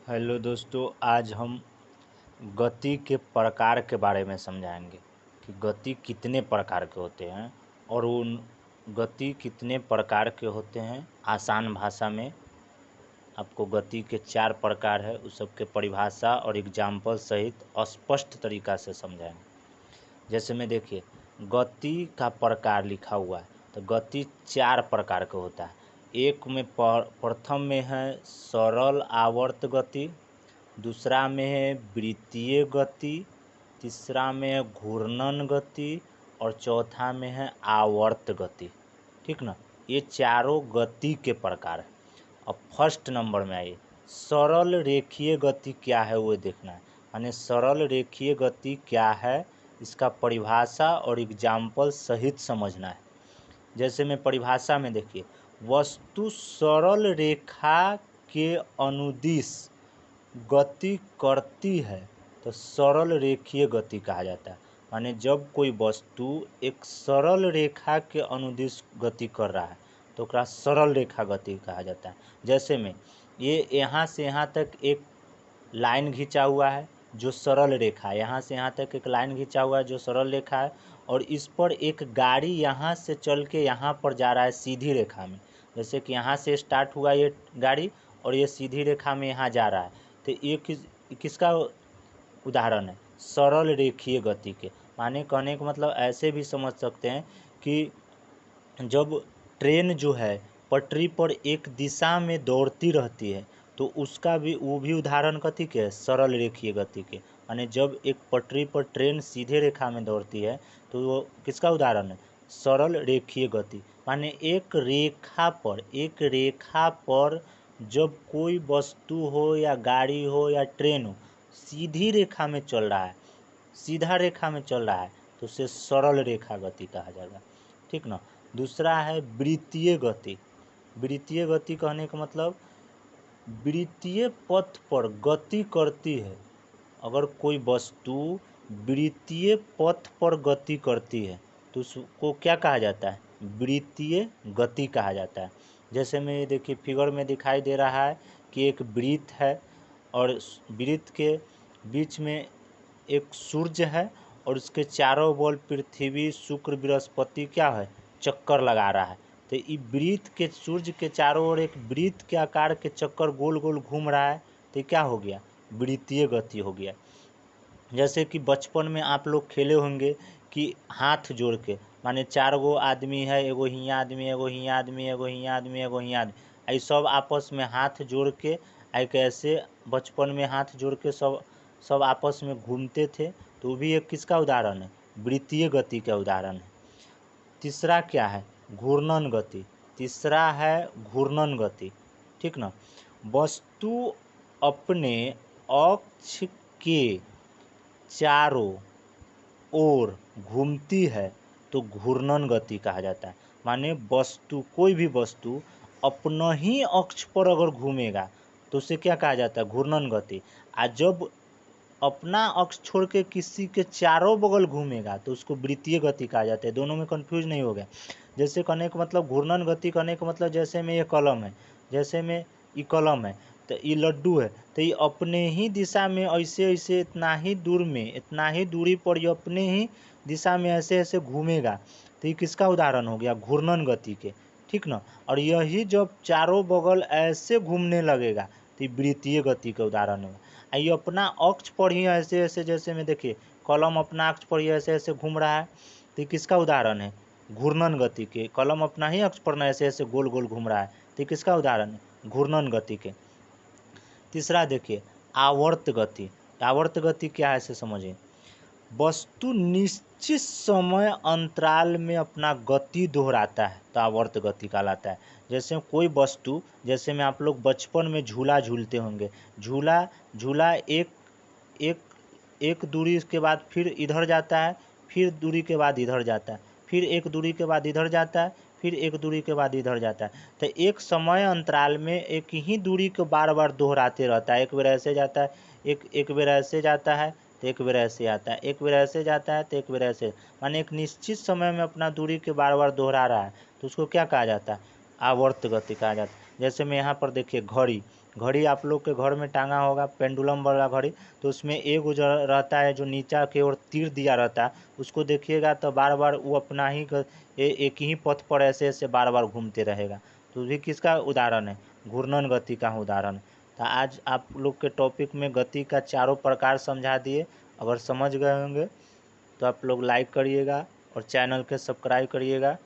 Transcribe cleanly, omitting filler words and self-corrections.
Hello दोस्तों, आज हम गति के प्रकार के बारे में समझाएंगे कि गति कितने प्रकार के होते हैं और उन गति कितने प्रकार के होते हैं। आसान भाषा में आपको गति के 4 प्रकार है उस सब के परिभाषा और एग्जाम्पल सहित स्पष्ट तरीका से समझाएंगे। जैसे में देखिए, गति का प्रकार लिखा हुआ है तो गति 4 प्रकार का होता है। एक में प्रथम में है सरल आवर्त गति, दूसरा में है वृत्तीय गति, तीसरा में है घूर्णन गति और चौथा में है आवर्त गति। ठीक ना, ये चारों गति के प्रकार है। अब फर्स्ट नंबर में आइए, सरल रेखीय गति क्या है वो देखना है। यानी सरल रेखीय गति क्या है, इसका परिभाषा और एग्जाम्पल सहित समझना है। जैसे में परिभाषा में देखिए, वस्तु सरल रेखा के अनुदिश गति करती है तो सरल रेखीय गति कहा जाता है। माने जब कोई वस्तु एक सरल रेखा के अनुदिश गति कर रहा है तो ओकरा सरल रेखा गति कहा जाता है। जैसे में ये यहाँ से यहाँ तक एक लाइन खींचा हुआ है जो सरल रेखा है, यहाँ से यहाँ तक एक लाइन खींचा हुआ है जो सरल रेखा है, और इस पर एक गाड़ी यहाँ से चल के यहाँ पर जा रहा है सीधी रेखा में। जैसे कि यहाँ से स्टार्ट हुआ ये गाड़ी और ये सीधी रेखा में यहाँ जा रहा है, तो ये किसका उदाहरण है? सरल रेखीय गति के। माने कहने का मतलब ऐसे भी समझ सकते हैं कि जब ट्रेन जो है पटरी पर एक दिशा में दौड़ती रहती है तो उसका भी वो भी उदाहरण कथी के है? सरल रेखीय गति के। माने जब एक पटरी पर ट्रेन सीधे रेखा में दौड़ती है तो वो किसका उदाहरण है? सरल रेखीय गति। माने एक रेखा पर जब कोई वस्तु हो या गाड़ी हो या ट्रेन हो सीधी रेखा में चल रहा है, सीधा रेखा में चल रहा है, तो उसे सरल रेखा गति कहा जाएगा। ठीक ना। दूसरा है वृत्तीय गति। वृत्तीय गति कहने का मतलब वृत्तीय पथ पर गति करती है। अगर कोई वस्तु वृत्तीय पथ पर गति करती है तो उसको क्या कहा जाता है? वृत्तीय गति कहा जाता है। जैसे में देखिए फिगर में दिखाई दे रहा है कि एक वृत्त है और वृत्त के बीच में एक सूर्य है और उसके चारों बगल पृथ्वी शुक्र बृहस्पति क्या है? चक्कर लगा रहा है। तो ये वृत्त के सूर्य के चारों ओर एक वृत्त के आकार के चक्कर गोल गोल घूम रहा है, तो क्या हो गया? वृत्तीय गति हो गया। जैसे कि बचपन में आप लोग खेले होंगे कि हाथ जोड़ के, माने 4 गो आदमी है, एगो हियाँ आदमी, एगो हियाँ आदमी, एगो हियाँ आदमी, एगो हियाँ आदमी, आई सब आपस में हाथ जोड़ के आई कैसे बचपन में हाथ जोड़ के सब आपस में घूमते थे, तो भी एक किसका उदाहरण है? वृत्तीय गति का उदाहरण है। तीसरा क्या है? घूर्णन गति। तीसरा है घूर्णन गति। ठीक ना। वस्तु अपने अक्ष के चारों ओर घूमती है तो घूर्णन गति कहा जाता है। माने वस्तु, कोई भी वस्तु अपना ही अक्ष पर अगर घूमेगा तो उसे क्या कहा जाता है? घूर्णन गति। और जब अपना अक्ष छोड़ के किसी के चारों बगल घूमेगा तो उसको वृत्तीय गति कहा जाता है। दोनों में कंफ्यूज नहीं हो गया। जैसे कहने का मतलब घूर्णन गति कहने का मतलब जैसे में ये कलम है, जैसे में ये कलम है तो ये लड्डू है, तो ये अपने ही दिशा में ऐसे ऐसे इतना ही दूर में, इतना ही दूरी पर ये अपने ही दिशा में ऐसे ऐसे घूमेगा, तो ये किसका उदाहरण हो गया? घूर्णन गति के। ठीक ना। और यही जब चारों बगल ऐसे घूमने लगेगा तो ये वृत्तीय गति का उदाहरण होगा। ये अपना अक्ष पर ही ऐसे ऐसे, जैसे में देखिए कलम अपना अक्ष पर ही ऐसे ऐसे घूम रहा है, तो किसका उदाहरण है? घूर्णन गति के। कलम अपना ही अक्ष पर ऐसे ऐसे गोल गोल घूम रहा है, तो किसका उदाहरण है? घूर्णन गति के। तीसरा देखिए आवर्त गति। आवर्त गति क्या है इसे समझिए। वस्तु निश्चित समय अंतराल में अपना गति दोहराता है तो आवर्त गति कहलाता है। जैसे कोई वस्तु, जैसे में आप लोग बचपन में झूला झूलते होंगे, झूला झूला एक एक एक दूरी के बाद फिर इधर जाता है, फिर दूरी के बाद इधर जाता है, फिर एक दूरी के बाद इधर जाता है, फिर एक दूरी के बाद इधर जाता है। तो एक समय अंतराल में एक ही दूरी को बार बार दोहराते रहता है। एक बेर ऐसे जाता है, एक बेर ऐसे जाता है, तो एक बेर ऐसे आता है, एक बेर ऐसे जाता है, तो एक बेर ऐसे। माने एक निश्चित समय में अपना दूरी के बार बार दोहरा रहा है तो उसको क्या कहा जाता है? आवर्त गति कहा जाता है। जैसे मैं यहाँ पर देखिए घड़ी, घड़ी आप लोग के घर में टांगा होगा, पेंडुलम वाला घड़ी, तो उसमें एक जो रहता है जो नीचा की ओर तीर दिया रहता है, उसको देखिएगा तो बार बार वो अपना ही एक ही पथ पर ऐसे ऐसे बार बार घूमते रहेगा। तो ये किसका उदाहरण है? घूर्णन गति का उदाहरण है। तो आज आप लोग के टॉपिक में गति का चारों प्रकार समझा दिए। अगर समझ गए होंगे तो आप लोग लाइक करिएगा और चैनल के सब्सक्राइब करिएगा।